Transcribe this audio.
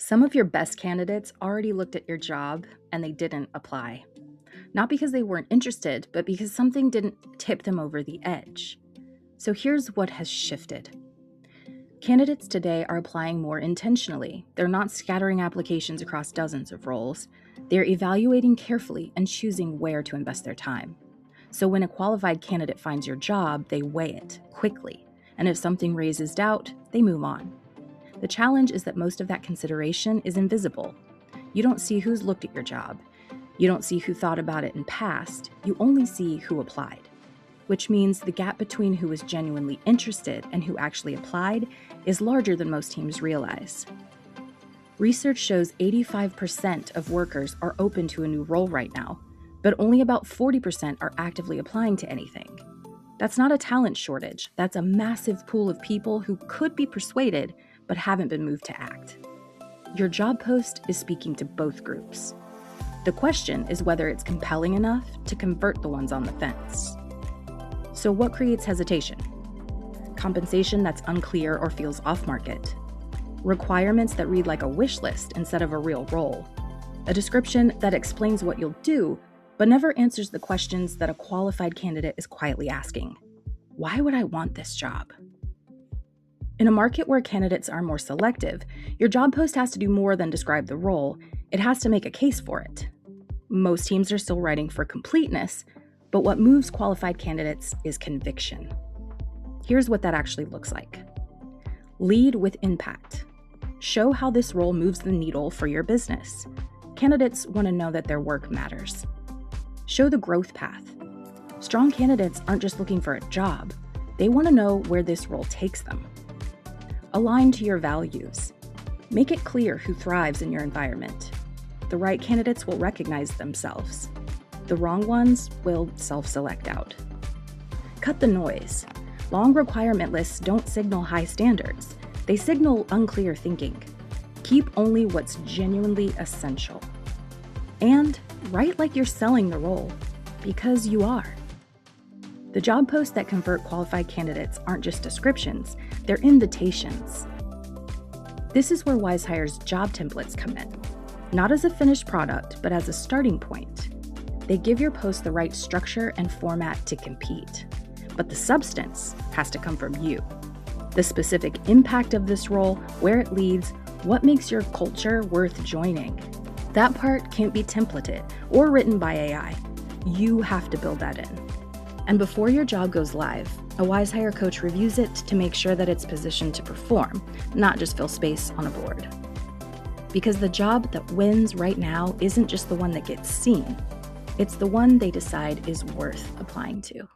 Some of your best candidates already looked at your job and they didn't apply. Not because they weren't interested, but because something didn't tip them over the edge. So here's what has shifted. Candidates today are applying more intentionally. They're not scattering applications across dozens of roles. They're evaluating carefully and choosing where to invest their time. So when a qualified candidate finds your job, they weigh it quickly. And if something raises doubt, they move on. The challenge is that most of that consideration is invisible. You don't see who's looked at your job. You don't see who thought about it and passed. You only see who applied. Which means the gap between who was genuinely interested and who actually applied is larger than most teams realize. Research shows 85% of workers are open to a new role right now, but only about 40% are actively applying to anything. That's not a talent shortage. That's a massive pool of people who could be persuaded but haven't been moved to act. Your job post is speaking to both groups. The question is whether it's compelling enough to convert the ones on the fence. So what creates hesitation? Compensation that's unclear or feels off-market. Requirements that read like a wish list instead of a real role. A description that explains what you'll do, but never answers the questions that a qualified candidate is quietly asking. Why would I want this job? In a market where candidates are more selective, your job post has to do more than describe the role. It has to make a case for it. Most teams are still writing for completeness, but what moves qualified candidates is conviction. Here's what that actually looks like. Lead with impact. Show how this role moves the needle for your business. Candidates want to know that their work matters. Show the growth path. Strong candidates aren't just looking for a job. They want to know where this role takes them. Align to your values. Make it clear who thrives in your environment. The right candidates will recognize themselves. The wrong ones will self-select out. Cut the noise. Long requirement lists don't signal high standards. They signal unclear thinking. Keep only what's genuinely essential. And write like you're selling the role, because you are. The job posts that convert qualified candidates aren't just descriptions, they're invitations. This is where Wizehire's job templates come in. Not as a finished product, but as a starting point. They give your post the right structure and format to compete. But the substance has to come from you. The specific impact of this role, where it leads, what makes your culture worth joining. That part can't be templated or written by AI. You have to build that in. And before your job goes live, a Wizehire coach reviews it to make sure that it's positioned to perform, not just fill space on a board. Because the job that wins right now isn't just the one that gets seen. It's the one they decide is worth applying to.